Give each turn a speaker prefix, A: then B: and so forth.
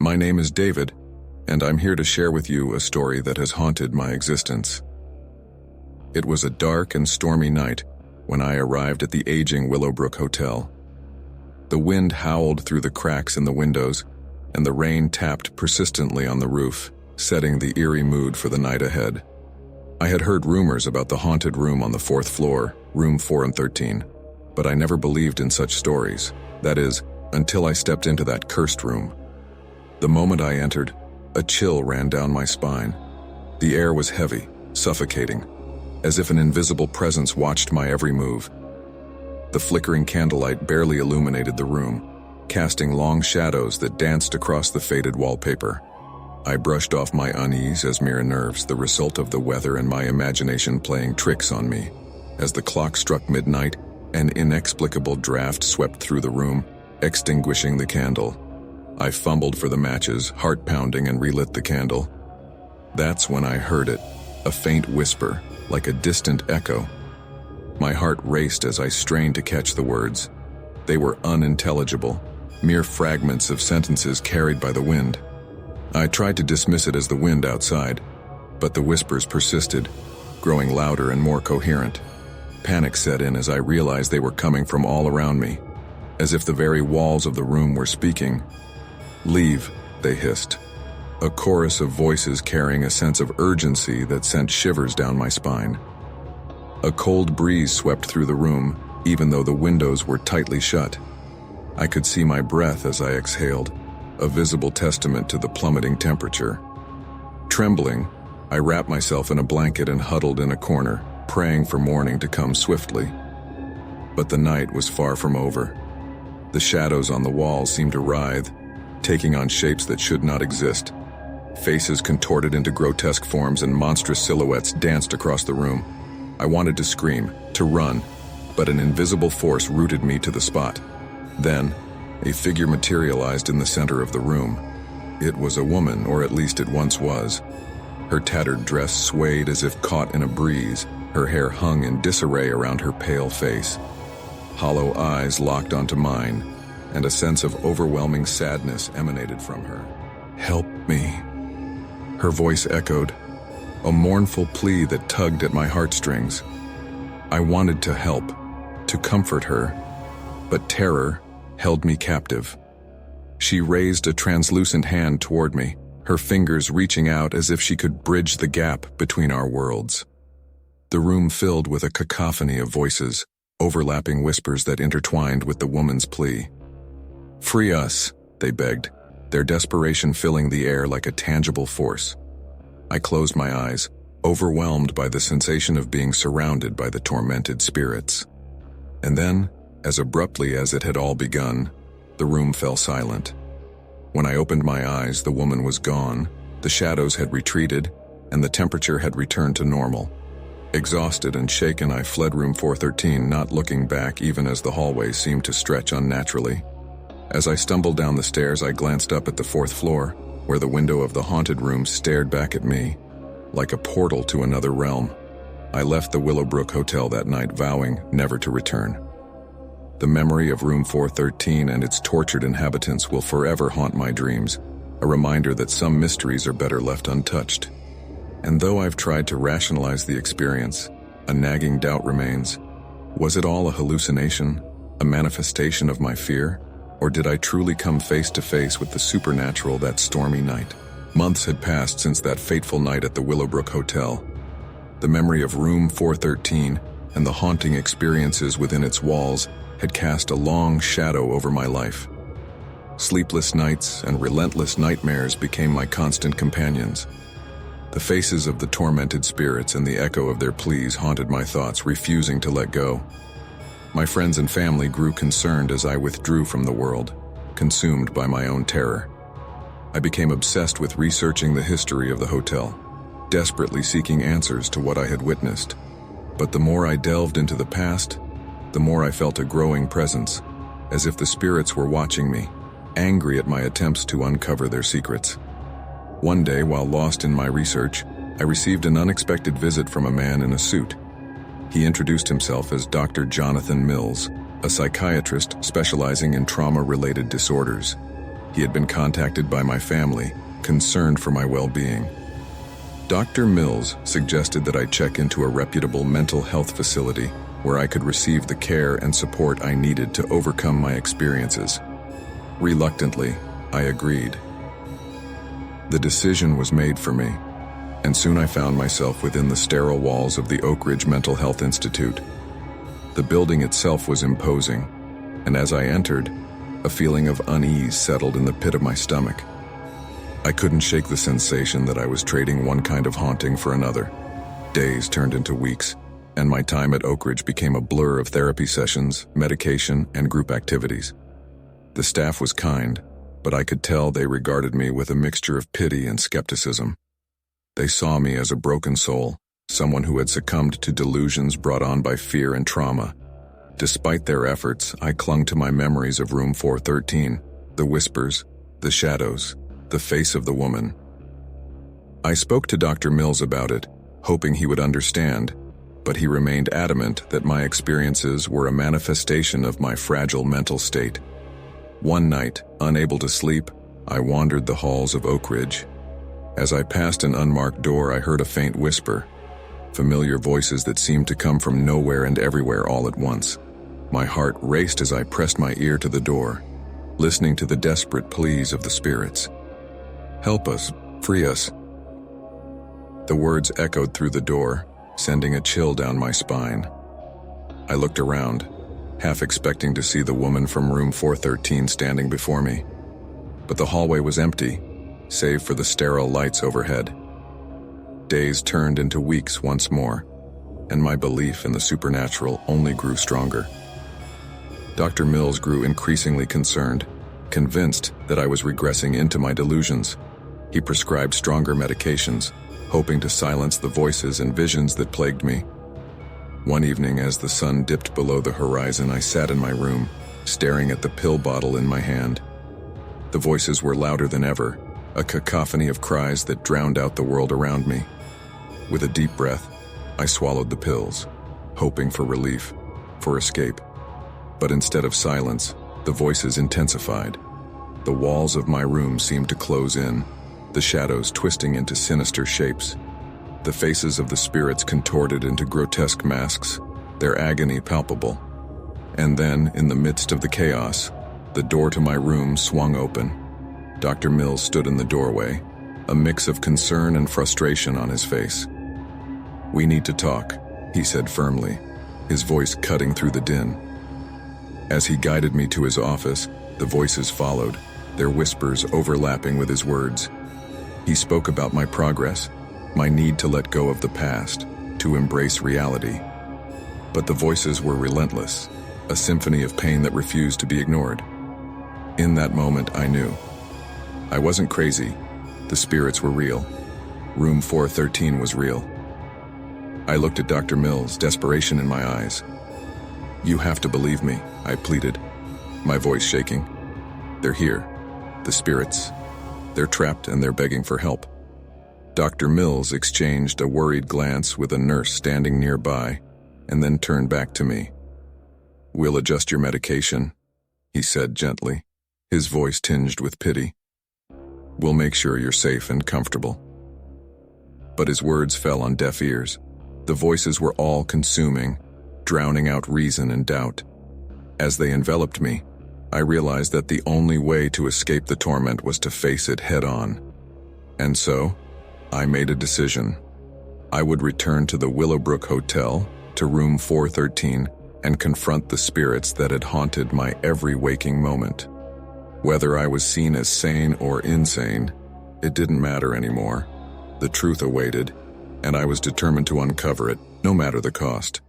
A: My name is David, and I'm here to share with you a story that has haunted my existence. It was a dark and stormy night when I arrived at the aging Willowbrook Hotel. The wind howled through the cracks in the windows, and the rain tapped persistently on the roof, setting the eerie mood for the night ahead. I had heard rumors about the haunted room on the 4th floor, room 413, but I never believed in such stories. That is, until I stepped into that cursed room. The moment I entered, a chill ran down my spine. The air was heavy, suffocating, as if an invisible presence watched my every move. The flickering candlelight barely illuminated the room, casting long shadows that danced across the faded wallpaper. I brushed off my unease as mere nerves, the result of the weather and my imagination playing tricks on me. As the clock struck midnight, an inexplicable draft swept through the room, extinguishing the candle. I fumbled for the matches, heart pounding, and relit the candle. That's when I heard it, a faint whisper, like a distant echo. My heart raced as I strained to catch the words. They were unintelligible, mere fragments of sentences carried by the wind. I tried to dismiss it as the wind outside, but the whispers persisted, growing louder and more coherent. Panic set in as I realized they were coming from all around me, as if the very walls of the room were speaking. "Leave," they hissed. A chorus of voices carrying a sense of urgency that sent shivers down my spine. A cold breeze swept through the room, even though the windows were tightly shut. I could see my breath as I exhaled, a visible testament to the plummeting temperature. Trembling, I wrapped myself in a blanket and huddled in a corner, praying for morning to come swiftly. But the night was far from over. The shadows on the walls seemed to writhe, taking on shapes that should not exist. Faces contorted into grotesque forms and monstrous silhouettes danced across the room. I wanted to scream, to run, but an invisible force rooted me to the spot. Then, a figure materialized in the center of the room. It was a woman, or at least it once was. Her tattered dress swayed as if caught in a breeze. Her hair hung in disarray around her pale face. Hollow eyes locked onto mine, and a sense of overwhelming sadness emanated from her. "Help me," her voice echoed, a mournful plea that tugged at my heartstrings. I wanted to help, to comfort her, but terror held me captive. She raised a translucent hand toward me, her fingers reaching out as if she could bridge the gap between our worlds. The room filled with a cacophony of voices, overlapping whispers that intertwined with the woman's plea. "Free us," they begged, their desperation filling the air like a tangible force. I closed my eyes, overwhelmed by the sensation of being surrounded by the tormented spirits. And then, as abruptly as it had all begun, the room fell silent. When I opened my eyes, the woman was gone, the shadows had retreated, and the temperature had returned to normal. Exhausted and shaken, I fled room 413, not looking back even as the hallway seemed to stretch unnaturally. As I stumbled down the stairs, I glanced up at the 4th floor, where the window of the haunted room stared back at me, like a portal to another realm. I left the Willowbrook Hotel that night, vowing never to return. The memory of room 413 and its tortured inhabitants will forever haunt my dreams, a reminder that some mysteries are better left untouched. And though I've tried to rationalize the experience, a nagging doubt remains. Was it all a hallucination, a manifestation of my fear? Or did I truly come face to face with the supernatural that stormy night? Months had passed since that fateful night at the Willowbrook Hotel. The memory of room 413 and the haunting experiences within its walls had cast a long shadow over my life. Sleepless nights and relentless nightmares became my constant companions. The faces of the tormented spirits and the echo of their pleas haunted my thoughts, refusing to let go. My friends and family grew concerned as I withdrew from the world, consumed by my own terror. I became obsessed with researching the history of the hotel, desperately seeking answers to what I had witnessed. But the more I delved into the past, the more I felt a growing presence, as if the spirits were watching me, angry at my attempts to uncover their secrets. One day, while lost in my research, I received an unexpected visit from a man in a suit. He introduced himself as Dr. Jonathan Mills, a psychiatrist specializing in trauma-related disorders. He had been contacted by my family, concerned for my well-being. Dr. Mills suggested that I check into a reputable mental health facility where I could receive the care and support I needed to overcome my experiences. Reluctantly, I agreed. The decision was made for me, and soon I found myself within the sterile walls of the Oak Ridge Mental Health Institute. The building itself was imposing, and as I entered, a feeling of unease settled in the pit of my stomach. I couldn't shake the sensation that I was trading one kind of haunting for another. Days turned into weeks, and my time at Oak Ridge became a blur of therapy sessions, medication, and group activities. The staff was kind, but I could tell they regarded me with a mixture of pity and skepticism. They saw me as a broken soul, someone who had succumbed to delusions brought on by fear and trauma. Despite their efforts, I clung to my memories of room 413, the whispers, the shadows, the face of the woman. I spoke to Dr. Mills about it, hoping he would understand, but he remained adamant that my experiences were a manifestation of my fragile mental state. One night, unable to sleep, I wandered the halls of Oak Ridge. As I passed an unmarked door, I heard a faint whisper, familiar voices that seemed to come from nowhere and everywhere all at once. My heart raced as I pressed my ear to the door, listening to the desperate pleas of the spirits. "Help us, free us." The words echoed through the door, sending a chill down my spine. I looked around, half expecting to see the woman from room 413 standing before me. But the hallway was empty, save for the sterile lights overhead. Days turned into weeks once more, and my belief in the supernatural only grew stronger. Dr. Mills grew increasingly concerned, convinced that I was regressing into my delusions. He prescribed stronger medications, hoping to silence the voices and visions that plagued me. One evening, as the sun dipped below the horizon, I sat in my room, staring at the pill bottle in my hand. The voices were louder than ever, a cacophony of cries that drowned out the world around me. With a deep breath, I swallowed the pills, hoping for relief, for escape. But instead of silence, the voices intensified. The walls of my room seemed to close in, the shadows twisting into sinister shapes. The faces of the spirits contorted into grotesque masks, their agony palpable. And then, in the midst of the chaos, the door to my room swung open. Dr. Mills stood in the doorway, a mix of concern and frustration on his face. "We need to talk," he said firmly, his voice cutting through the din. As he guided me to his office, the voices followed, their whispers overlapping with his words. He spoke about my progress, my need to let go of the past, to embrace reality. But the voices were relentless, a symphony of pain that refused to be ignored. In that moment, I knew. I wasn't crazy. The spirits were real. Room 413 was real. I looked at Dr. Mills, desperation in my eyes. "You have to believe me," I pleaded, my voice shaking. "They're here. The spirits. They're trapped and they're begging for help." Dr. Mills exchanged a worried glance with a nurse standing nearby, and then turned back to me. "We'll adjust your medication," he said gently, his voice tinged with pity. "We'll make sure you're safe and comfortable." But his words fell on deaf ears. The voices were all-consuming, drowning out reason and doubt. As they enveloped me, I realized that the only way to escape the torment was to face it head-on. And so, I made a decision. I would return to the Willowbrook Hotel, to room 413, and confront the spirits that had haunted my every waking moment. Whether I was seen as sane or insane, it didn't matter anymore. The truth awaited, and I was determined to uncover it, no matter the cost.